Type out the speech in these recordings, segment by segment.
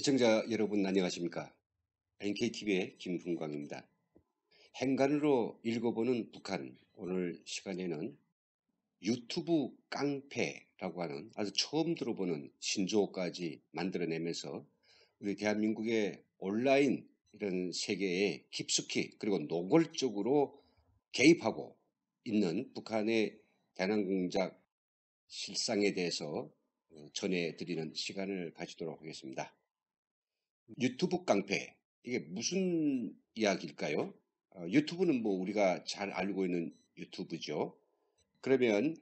시청자 여러분 안녕하십니까? NKTV의 김흥광입니다. 행간으로 읽어보는 북한 오늘 시간에는 유튜브 깡패라고 하는 아주 처음 들어보는 신조어까지 만들어내면서 우리 대한민국의 온라인 이런 세계에 깊숙이 그리고 노골적으로 개입하고 있는 북한의 대남공작 실상에 대해서 전해드리는 시간을 가지도록 하겠습니다. 유튜브 깡패 이게 무슨 이야기일까요? 유튜브는 뭐 우리가 잘 알고 있는 유튜브죠. 그러면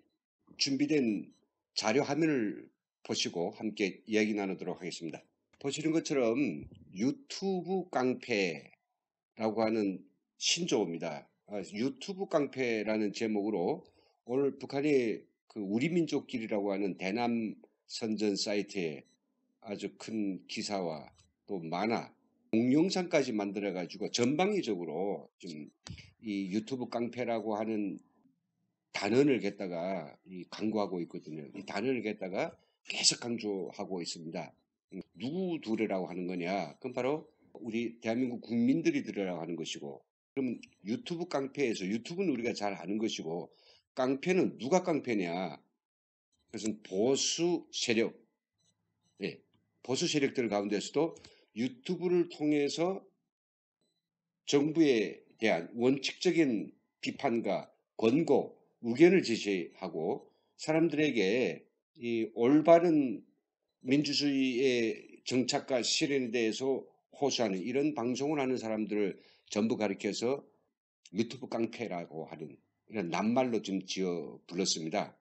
준비된 자료 화면을 보시고 함께 이야기 나누도록 하겠습니다. 보시는 것처럼 유튜브 깡패라고 하는 신조어입니다. 유튜브 깡패라는 제목으로 오늘 북한의 그 우리민족길이라고 하는 대남 선전 사이트에 아주 큰 기사와 또 만화, 동영상까지 만들어 가지고 전방위적으로 좀 이 유튜브 깡패라고 하는 단언을 갖다가 강조하고 있거든요. 이 단언을 갖다가 계속 강조하고 있습니다. 누구 들으라고 하는 거냐? 그럼 바로 우리 대한민국 국민들이 들으라고 하는 것이고, 그러면 유튜브 깡패에서 유튜브는 우리가 잘 아는 것이고, 깡패는 누가 깡패냐? 그것은 보수 세력, 예, 보수 세력들 가운데서도 유튜브를 통해서 정부에 대한 원칙적인 비판과 권고, 의견을 제시하고 사람들에게 이 올바른 민주주의의 정착과 실현에 대해서 호소하는 이런 방송을 하는 사람들을 전부 가리켜서 유튜브 깡패라고 하는 이런 낱말로 좀 지어 불렀습니다.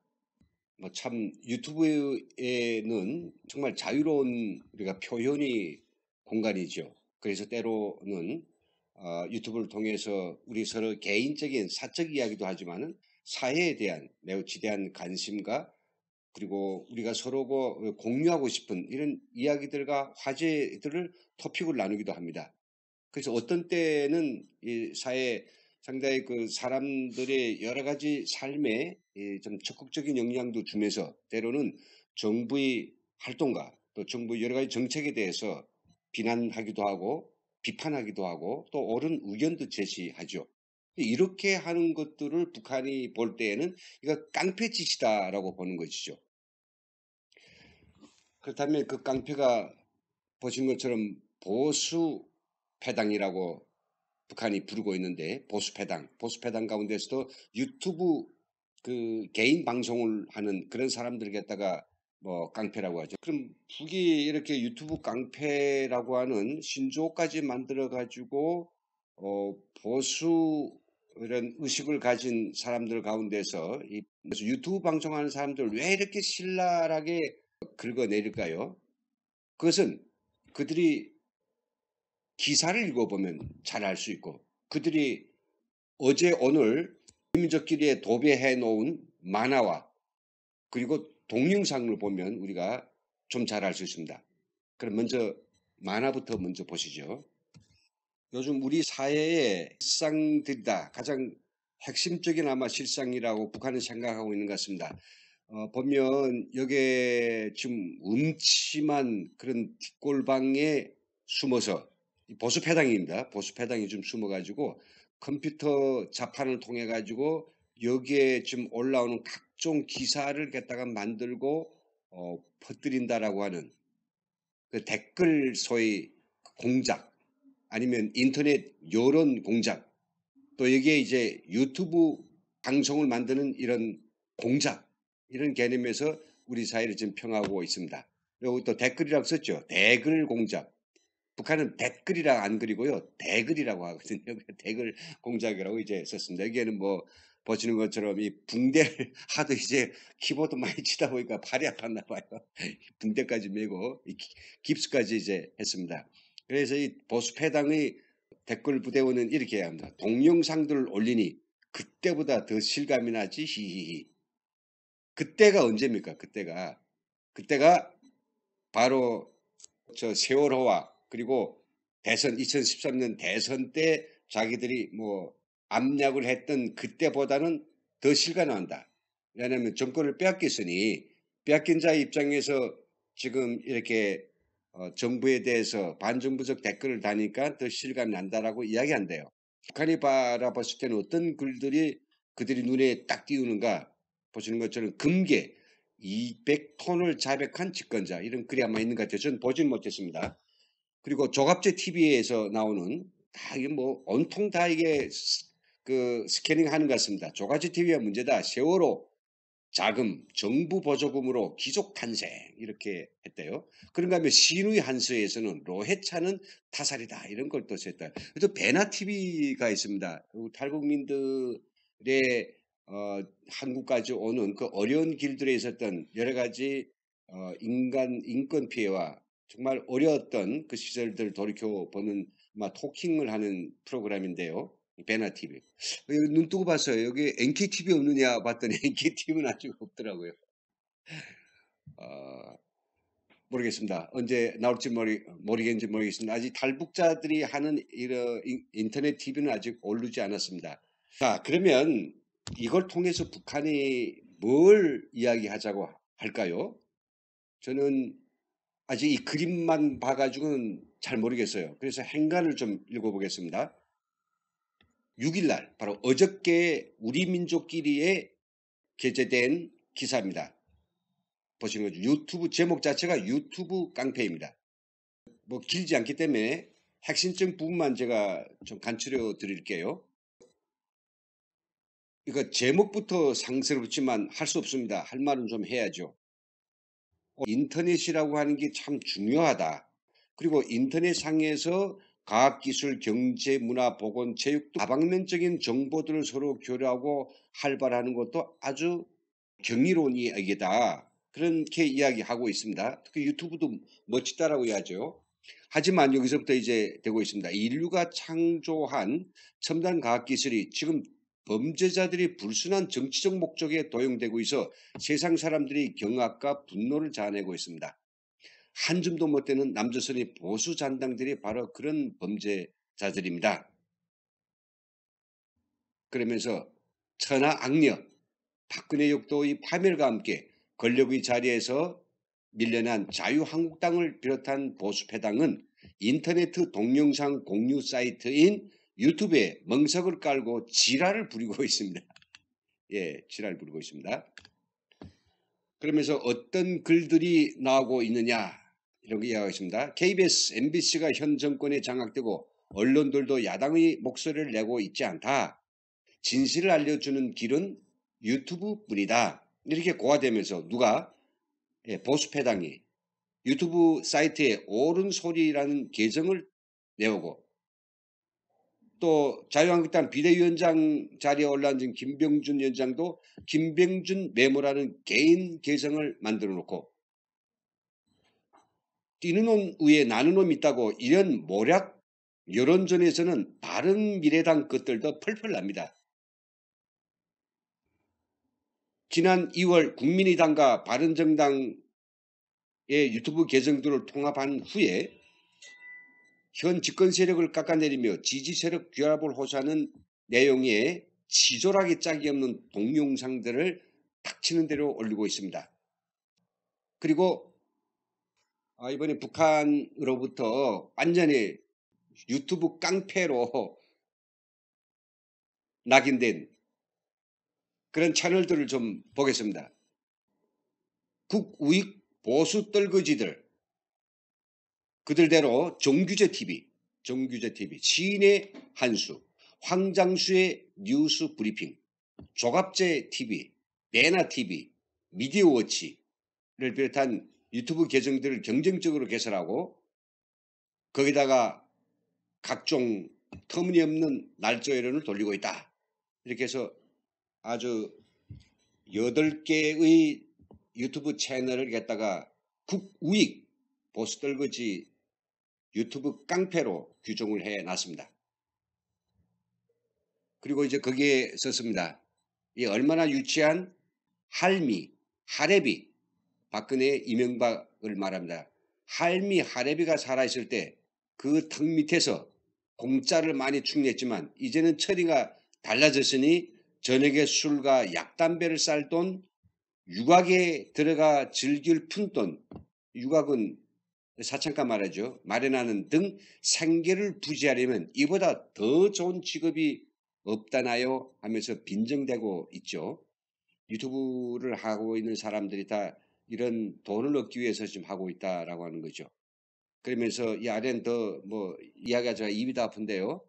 뭐 참 유튜브에는 정말 자유로운 우리가 표현이 공간이죠. 그래서 때로는 유튜브를 통해서 우리 서로 개인적인 사적 이야기도 하지만은 사회에 대한 매우 지대한 관심과 그리고 우리가 서로 공유하고 싶은 이런 이야기들과 화제들을 토픽을 나누기도 합니다. 그래서 어떤 때는 이 사회 상당히 그 사람들의 여러 가지 삶에 좀 적극적인 영향도 주면서 때로는 정부의 활동과 또 정부의 여러 가지 정책에 대해서 비난하기도 하고 비판하기도 하고 또 옳은 의견도 제시하죠. 이렇게 하는 것들을 북한이 볼 때에는 이거 깡패짓이다라고 보는 것이죠. 그렇다면 그 깡패가 보신 것처럼 보수 패당이라고 북한이 부르고 있는데 보수패당 가운데서도 유튜브 그 개인 방송을 하는 그런 사람들 갖다가 뭐 깡패라고 하죠. 그럼 북이 이렇게 유튜브 깡패라고 하는 신조어까지 만들어 가지고 보수 이런 의식을 가진 사람들 가운데서 그래서 유튜브 방송하는 사람들 왜 이렇게 신랄하게 긁어내릴까요? 그것은 그들이 기사를 읽어보면 잘 알 수 있고 그들이 어제 오늘 민족끼리에 도배해 놓은 만화와 그리고 동영상을 보면 우리가 좀 잘 알 수 있습니다. 그럼 먼저 만화부터 먼저 보시죠. 요즘 우리 사회의 실상들이다. 가장 핵심적인 아마 실상이라고 북한은 생각하고 있는 것 같습니다. 보면 여기에 지금 음침한 그런 뒷골방에 숨어서 보수패당입니다. 보수패당이 좀 숨어가지고 컴퓨터 자판을 통해 가지고 여기에 지금 올라오는 각종 기사를 갖다가 만들고 퍼뜨린다라고 하는 그 댓글 소위 공작 아니면 인터넷 여론 공작 또 여기에 이제 유튜브 방송을 만드는 이런 공작 이런 개념에서 우리 사회를 지금 평하고 있습니다. 그리고 또 댓글이라고 썼죠. 댓글 공작. 북한은 댓글이라 안 그리고요. 댓글이라고 하거든요. 댓글 공작이라고 이제 썼습니다. 여기에는 뭐 보시는 것처럼 이 붕대를 하도 이제 키보드 많이 치다 보니까 팔이 아팠나 봐요. 붕대까지 메고 깁스까지 이제 했습니다. 그래서 이 보수패당의 댓글 부대원은 이렇게 해야 합니다. 동영상들을 올리니 그때보다 더 실감이 나지 히히히. 그때가 언제입니까? 그때가 바로 저 세월호와 그리고 대선 2013년 대선 때 자기들이 뭐 압력을 했던 그때보다는 더 실감난다. 왜냐하면 정권을 빼앗겼으니 빼앗긴 자의 입장에서 지금 이렇게 정부에 대해서 반정부적 댓글을 다니까 더 실감이 난다라고 이야기한대요. 북한이 바라봤을 때는 어떤 글들이 그들이 눈에 딱 띄우는가 보시는 것처럼 금계 200톤을 자백한 집권자 이런 글이 아마 있는 것 같아요. 저는 보진 못했습니다. 그리고 조갑제 TV에서 나오는 다 이게 뭐 온통 다 이게 그 스캐닝 하는 것 같습니다. 조갑제 TV가 문제다. 세월호 자금, 정부 보조금으로 귀족 탄생 이렇게 했대요. 그런가 하면 신의 한서에서는 로해차는 타살이다 이런 걸 또 썼다. 또 베나 TV가 있습니다. 탈북민들의 한국까지 오는 그 어려운 길들에 있었던 여러 가지 인권 피해와 정말 어려웠던 그 시절들을 돌이켜 보는 토킹을 하는 프로그램인데요. 베나 TV. 눈 뜨고 봤어요. 여기 NKTV 없느냐 봤더니 NKTV는 아직 없더라고요. 어, 모르겠습니다. 언제 나올지 모르겠는지 모르겠습니다. 아직 탈북자들이 하는 이런 인터넷 TV는 아직 오르지 않았습니다. 자, 그러면 이걸 통해서 북한이 뭘 이야기하자고 할까요? 저는 아직 이 그림만 봐가지고는 잘 모르겠어요. 그래서 행간을 좀 읽어보겠습니다. 6일날 바로 어저께 우리 민족끼리에 게재된 기사입니다. 보시는 거죠. 유튜브 제목 자체가 유튜브 깡패입니다. 뭐 길지 않기 때문에 핵심적 부분만 제가 좀 간추려 드릴게요. 이거 제목부터 상스럽지만 할 수 없습니다. 할 말은 좀 해야죠. 인터넷이라고 하는 게 참 중요하다. 그리고 인터넷 상에서 과학기술, 경제, 문화, 보건, 체육 등 다방면적인 정보들을 서로 교류하고 활발하는 것도 아주 경이로운 이야기다. 그렇게 이야기하고 있습니다. 특히 유튜브도 멋지다라고 해야죠. 하지만 여기서부터 이제 되고 있습니다. 인류가 창조한 첨단 과학기술이 지금 범죄자들이 불순한 정치적 목적에 도용되고 있어 세상 사람들이 경악과 분노를 자아내고 있습니다. 한 줌도 못 되는 남조선의 보수 잔당들이 바로 그런 범죄자들입니다. 그러면서 천하 악녀, 박근혜 역도의 파멸과 함께 권력의 자리에서 밀려난 자유한국당을 비롯한 보수패당은 인터넷 동영상 공유 사이트인 유튜브에 멍석을 깔고 지랄을 부리고 있습니다. 예, 지랄을 부리고 있습니다. 그러면서 어떤 글들이 나오고 있느냐 이런 게 이야기하겠습니다. KBS, MBC가 현 정권에 장악되고 언론들도 야당의 목소리를 내고 있지 않다. 진실을 알려주는 길은 유튜브뿐이다. 이렇게 고화되면서 누가 보수패당이 유튜브 사이트에 옳은 소리라는 계정을 내오고 또 자유한국당 비대위원장 자리에 올라앉은 김병준 위원장도 김병준 메모라는 개인 계정을 만들어 놓고 뛰는 놈 위에 나는 놈 있다고 이런 모략 여론전에서는 바른미래당 것들도 펄펄 납니다. 지난 2월 국민의당과 바른정당의 유튜브 계정들을 통합한 후에 현 집권 세력을 깎아내리며 지지 세력 규합을 호소하는 내용의 치졸하게 짝이 없는 동영상들을 닥치는 대로 올리고 있습니다. 그리고 이번에 북한으로부터 완전히 유튜브 깡패로 낙인된 그런 채널들을 좀 보겠습니다. 국우익 보수 떨거지들 그들대로 정규제 TV, 시인의 한수, 황장수의 뉴스 브리핑, 조갑제 TV, 베나 TV, 미디어워치를 비롯한 유튜브 계정들을 경쟁적으로 개설하고 거기다가 각종 터무니없는 날조 여론을 돌리고 있다. 이렇게 해서 아주 8개의 유튜브 채널을 갖다가 국우익 보수 떨거지 유튜브 깡패로 규정을 해놨습니다. 그리고 이제 거기에 썼습니다. 이 얼마나 유치한 하레비, 박근혜 이명박을 말합니다. 하레비가 살아있을 때 그 턱 밑에서 공짜를 많이 축냈지만 이제는 처리가 달라졌으니 저녁에 술과 약담배를 쌀 돈, 유곽에 들어가 즐길 푼돈, 유곽은 사창가 말하죠. 마련하는 등 생계를 부지하려면 이보다 더 좋은 직업이 없다나요? 하면서 빈정대고 있죠. 유튜브를 하고 있는 사람들이 다 이런 돈을 얻기 위해서 지금 하고 있다라고 하는 거죠. 그러면서 이 아래는 더 뭐 이야기가 제가 입이 다 아픈데요.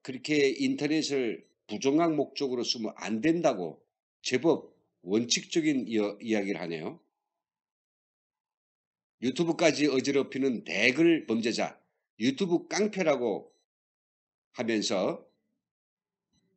그렇게 인터넷을 부정한 목적으로 쓰면 안 된다고 제법 원칙적인 이야기를 하네요. 유튜브까지 어지럽히는 대글 범죄자, 유튜브 깡패라고 하면서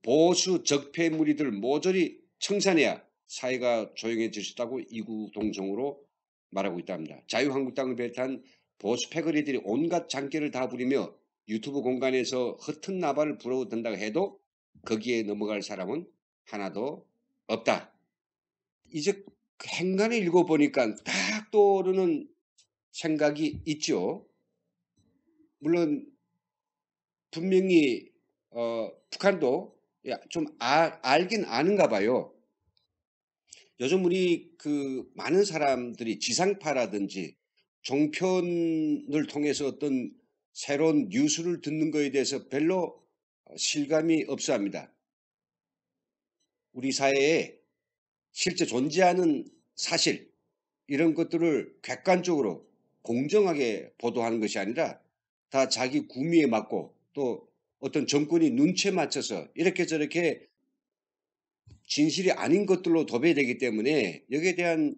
보수 적폐 무리들 모조리 청산해야 사회가 조용해질 수 있다고 이구동성으로 말하고 있답니다. 자유한국당을 비롯한 보수 패거리들이 온갖 장깨를 다 부리며 유튜브 공간에서 허튼 나발을 불어댄다고 해도 거기에 넘어갈 사람은 하나도 없다. 이제 그 행간을 읽어보니까 딱 떠오르는 생각이 있죠. 물론 분명히 북한도 좀 알긴 아는가 봐요. 요즘 우리 그 많은 사람들이 지상파라든지 종편을 통해서 어떤 새로운 뉴스를 듣는 것에 대해서 별로 실감이 없어 합니다. 우리 사회에 실제 존재하는 사실 이런 것들을 객관적으로 공정하게 보도하는 것이 아니라 다 자기 구미에 맞고 또 어떤 정권이 눈치에 맞춰서 이렇게 저렇게 진실이 아닌 것들로 도배되기 때문에 여기에 대한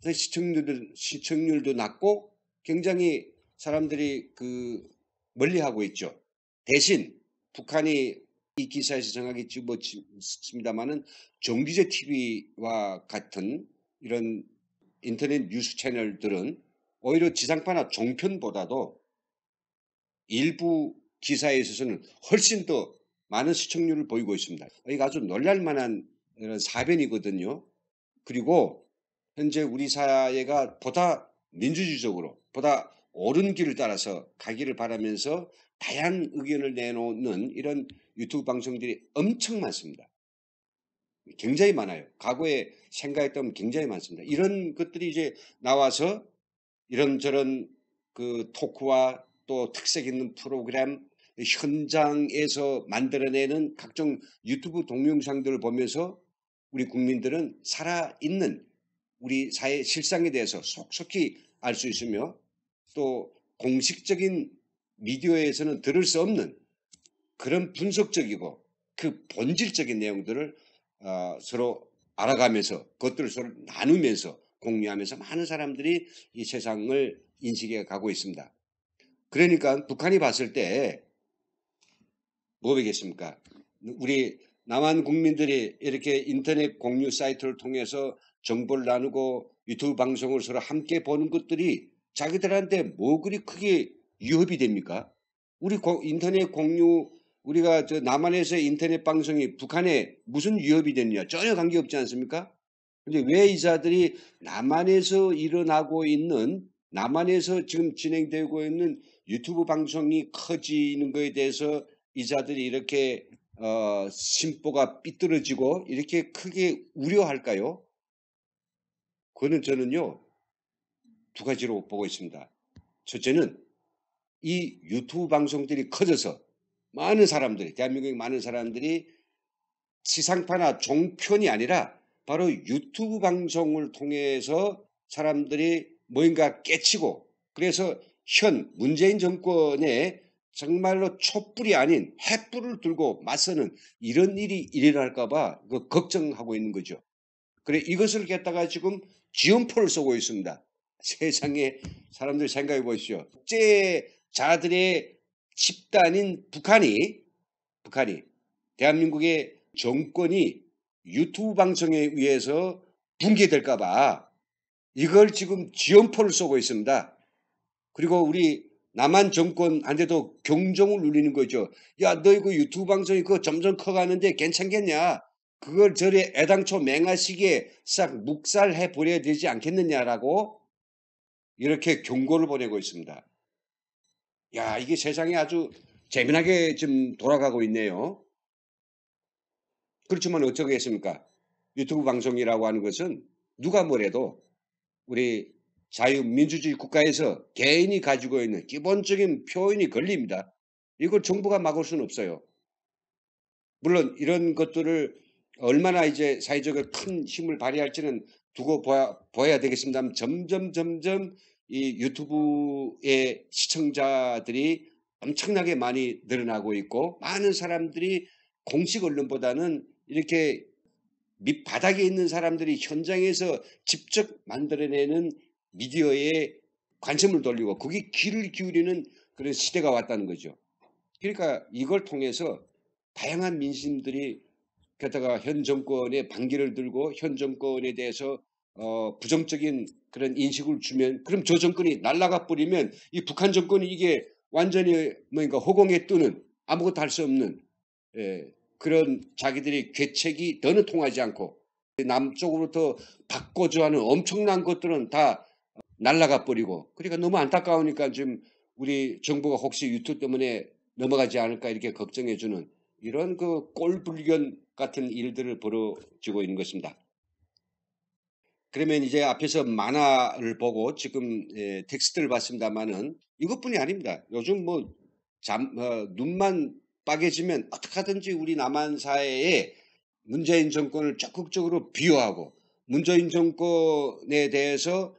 시청률도 낮고 굉장히 사람들이 그 멀리하고 있죠. 대신 북한이 이 기사에서 정확히 집어쳤습니다마는 정기제 TV와 같은 이런 인터넷 뉴스 채널들은 오히려 지상파나 종편보다도 일부 기사에 있어서는 훨씬 더 많은 시청률을 보이고 있습니다. 이거 아주 놀랄만한 이런 사변이거든요. 그리고 현재 우리 사회가 보다 민주주의적으로 보다 옳은 길을 따라서 가기를 바라면서 다양한 의견을 내놓는 이런 유튜브 방송들이 엄청 많습니다. 굉장히 많아요. 과거에 생각했던 굉장히 많습니다. 이런 것들이 이제 나와서 이런저런 그 토크와 또 특색 있는 프로그램 현장에서 만들어내는 각종 유튜브 동영상들을 보면서 우리 국민들은 살아있는 우리 사회 실상에 대해서 속속히 알 수 있으며 또 공식적인 미디어에서는 들을 수 없는 그런 분석적이고 그 본질적인 내용들을 서로 알아가면서 그것들을 서로 나누면서 공유하면서 많은 사람들이 이 세상을 인식해 가고 있습니다. 그러니까 북한이 봤을 때 뭐겠습니까? 우리 남한 국민들이 이렇게 인터넷 공유 사이트를 통해서 정보를 나누고 유튜브 방송을 서로 함께 보는 것들이 자기들한테 뭐 그리 크게 위협이 됩니까? 우리 인터넷 공유 우리가 저 남한에서 인터넷 방송이 북한에 무슨 위협이 됐냐? 전혀 관계없지 않습니까? 근데 왜 이자들이 남한에서 일어나고 있는 남한에서 지금 진행되고 있는 유튜브 방송이 커지는 것에 대해서 이자들이 이렇게 심보가 삐뚤어지고 이렇게 크게 우려할까요? 그거는 저는요 두 가지로 보고 있습니다. 첫째는 이 유튜브 방송들이 커져서 많은 사람들이 대한민국의 많은 사람들이 지상파나 종편이 아니라 바로 유튜브 방송을 통해서 사람들이 뭔가 깨치고 그래서 현 문재인 정권에 정말로 촛불이 아닌 횃불을 들고 맞서는 이런 일이 일어날까봐 걱정하고 있는 거죠. 그래 이것을 갖다가 지금 지원포를 쏘고 있습니다. 세상에 사람들 생각해 보십시오. 국제자들의 집단인 북한이 대한민국의 정권이 유튜브 방송에 의해서 붕괴될까봐 이걸 지금 지원포를 쏘고 있습니다. 그리고 우리 남한 정권한테도 경종을 울리는 거죠. 야, 너 이거 유튜브 방송이 그거 점점 커가는데 괜찮겠냐? 그걸 저리 애당초 맹아시기에 싹 묵살해 버려야 되지 않겠느냐라고 이렇게 경고를 보내고 있습니다. 야, 이게 세상이 아주 재미나게 좀 돌아가고 있네요. 그렇지만 어쩌겠습니까? 유튜브 방송이라고 하는 것은 누가 뭐래도 우리 자유민주주의 국가에서 개인이 가지고 있는 기본적인 표현의 권리입니다. 이걸 정부가 막을 수는 없어요. 물론 이런 것들을 얼마나 이제 사회적으로 큰 힘을 발휘할지는 두고 봐야 되겠습니다만 점점 이 유튜브의 시청자들이 엄청나게 많이 늘어나고 있고 많은 사람들이 공식 언론보다는 이렇게 밑바닥에 있는 사람들이 현장에서 직접 만들어내는 미디어에 관심을 돌리고 거기 귀를 기울이는 그런 시대가 왔다는 거죠. 그러니까 이걸 통해서 다양한 민심들이 게다가 현 정권의 반기를 들고 현 정권에 대해서 부정적인 그런 인식을 주면 그럼 저 정권이 날아가 버리면 이 북한 정권이 이게 완전히 뭔가 허공에 뜨는 아무것도 할 수 없는 그런 자기들의 괴책이 더는 통하지 않고 남쪽으로부터 바꿔줘 하는 엄청난 것들은 다 날아가 버리고 그러니까 너무 안타까우니까 지금 우리 정부가 혹시 유튜브 때문에 넘어가지 않을까 이렇게 걱정해주는 이런 그 꼴불견 같은 일들을 벌어지고 있는 것입니다. 그러면 이제 앞에서 만화를 보고 지금 텍스트를 봤습니다만은 이것뿐이 아닙니다. 요즘 뭐 눈만 빠개지면 어떻게든지 우리 남한 사회에 문재인 정권을 적극적으로 비호하고 문재인 정권에 대해서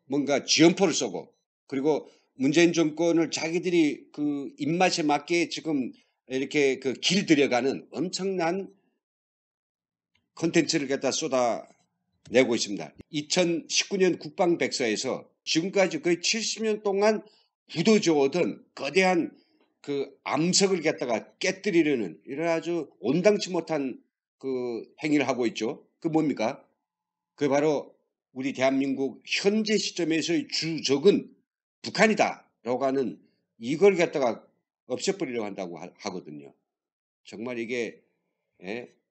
뭔가 지연포를 쏘고 그리고 문재인 정권을 자기들이 그 입맛에 맞게 지금 이렇게 그 길들여가는 엄청난 콘텐츠를 갖다 쏟아내고 있습니다. 2019년 국방백서에서 지금까지 거의 70년 동안 굳어져오던 거대한 그 암석을 갖다가 깨뜨리려는 이런 아주 온당치 못한 그 행위를 하고 있죠. 그 뭡니까? 그 바로 우리 대한민국 현재 시점에서의 주적은 북한이다라고 하는 이걸 갖다가 없애버리려고 한다고 하거든요. 정말 이게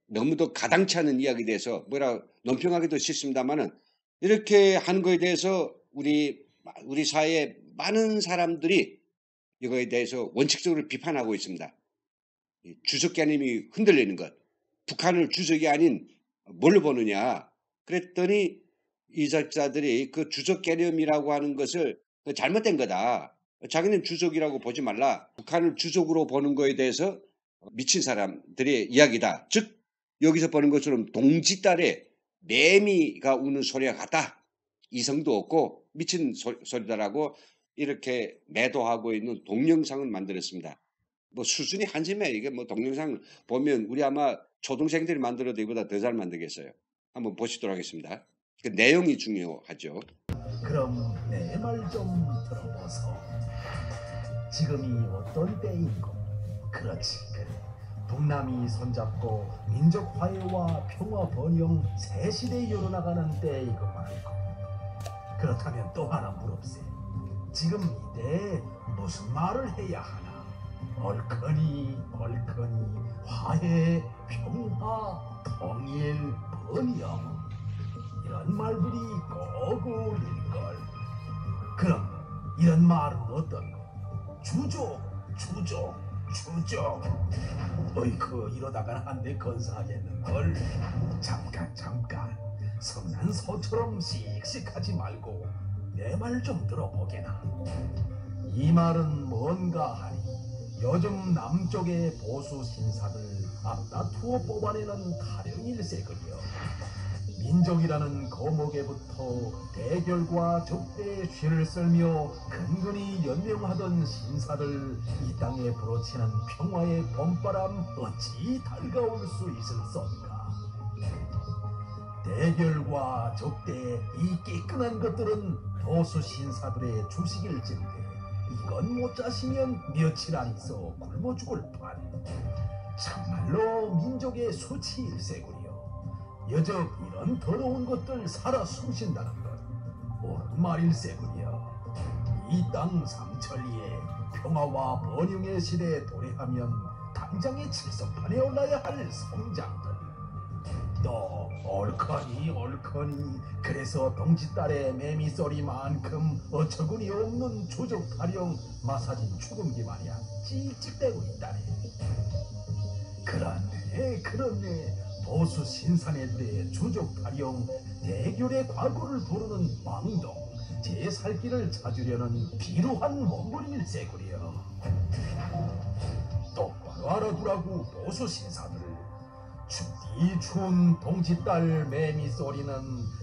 너무도 가당치 않은 이야기에 대해서 뭐라 논평하기도 싫습니다만은 이렇게 하는 거에 대해서 우리 사회의 많은 사람들이 이거에 대해서 원칙적으로 비판하고 있습니다. 주적 개념이 흔들리는 것. 북한을 주적이 아닌 뭘로 보느냐. 그랬더니 이 작자들이 그 주적 개념이라고 하는 것을 잘못된 거다. 자기는 주적이라고 보지 말라. 북한을 주적으로 보는 거에 대해서 미친 사람들의 이야기다. 즉 여기서 보는 것처럼 동지딸의 매미가 우는 소리와 같다. 이성도 없고 미친 소리다라고 이렇게 매도하고 있는 동영상을 만들었습니다. 뭐 수준이 한심해. 이게 뭐 동영상 보면 우리 아마 초등생들이 만들어도 이보다 더 잘 만들겠어요. 한번 보시도록 하겠습니다. 그 내용이 중요하죠. 그럼 내 말 좀 들어보소. 지금이 어떤 때인고? 그렇지 그래. 북남이 손잡고 민족 화해와 평화 번영 새 시대에 열어나가는 때이고 말고. 그렇다면 또 하나 물읍세. 지금 이때 무슨 말을 해야 하나? 얼커니 화해, 평화, 통일, 번영 이런 말들이 꼭 어울릴걸. 그럼 이런 말은 어떤고? 주족. 어이쿠 이러다가는 한대 건사하겠는걸. 잠깐 성난 소처럼 씩씩하지 말고 내 말 좀 들어보게나. 이 말은 뭔가 하니 요즘 남쪽의 보수 신사들 앞다투어 뽑아내는 타령일세그려. 민족이라는 거목에부터 대결과 적대의 쇠를 썰며 근근히 연명하던 신사들 이 땅에 불어치는 평화의 봄바람 어찌 달가올 수 있을선가. 대결과 적대 이 끼끈한 것들은 보수 신사들의 주식일진데 이건 못 자시면 며칠 안 있어 굶어 죽을 판. 참말로 민족의 수치일세구려. 여적 이런 더러운 것들 살아 숨쉰다는 것 옳은 말일세구려. 이 땅 삼천리에 평화와 번영의 시대에 도래하면 당장의 칠성판에 올라야 할 성장들 또 옳거니 그래서 동지딸의 매미소리만큼 어처구니 없는 주적 타령 마사진 죽음기 마냥 찍찍대고 있다네. 그렇네 보수 신사네들의 주적 타령, 대결의 과거를 부르는 왕동, 제 살길을 찾으려는 비루한 몸부림일세구려. 똑바로 알아두라고 보수 신사들. 춥디 추운 동짓달 매미 소리는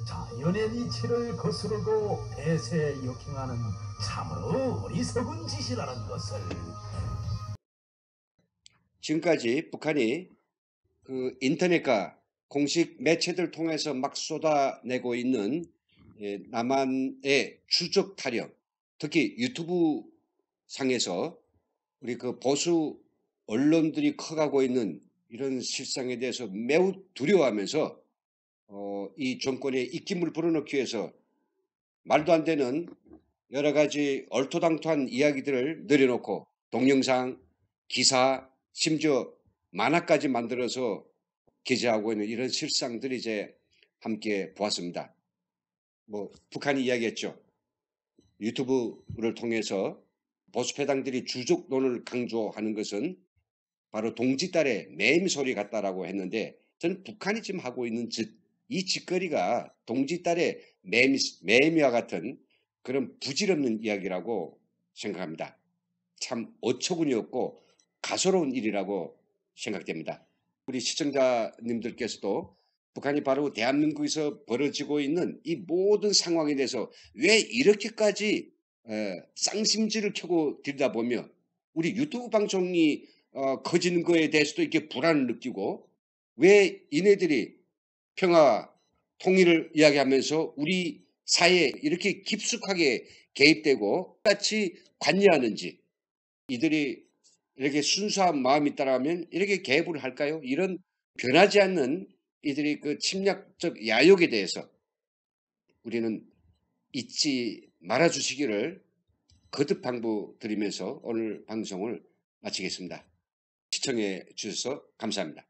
자연의 이치를 거스르고 대세에 역행하는 참으로 어리석은 짓이라는 것을. 지금까지 북한이 그 인터넷과 공식 매체들 통해서 막 쏟아내고 있는 남한의 주적 타령, 특히 유튜브 상에서 우리 그 보수 언론들이 커가고 있는 이런 실상에 대해서 매우 두려워하면서 이 정권의 입김을 불어넣기 위해서 말도 안 되는 여러 가지 얼토당토한 이야기들을 늘여놓고 동영상, 기사, 심지어 만화까지 만들어서 게재하고 있는 이런 실상들이 이제 함께 보았습니다. 뭐 북한이 이야기했죠. 유튜브를 통해서 보수패당들이 주적론을 강조하는 것은 바로 동짓달의 매미 소리 같다라고 했는데, 저는 북한이 지금 하고 있는 이 짓거리가 동짓달의 매미와 같은 그런 부질없는 이야기라고 생각합니다. 참 어처구니 없고 가소로운 일이라고 생각됩니다. 우리 시청자님들께서도 북한이 바로 대한민국에서 벌어지고 있는 이 모든 상황에 대해서 왜 이렇게까지 쌍심지를 켜고 들여다보며 우리 유튜브 방송이 커지는 거에 대해서도 이렇게 불안을 느끼고, 왜 이네들이 평화 통일을 이야기하면서 우리 사회에 이렇게 깊숙하게 개입되고 같이 관여하는지, 이들이 이렇게 순수한 마음이 있다라면 이렇게 개입을 할까요? 이런 변하지 않는 이들이 그 침략적 야욕에 대해서 우리는 잊지 말아 주시기를 거듭 당부드리면서 오늘 방송을 마치겠습니다. 시청해 주셔서 감사합니다.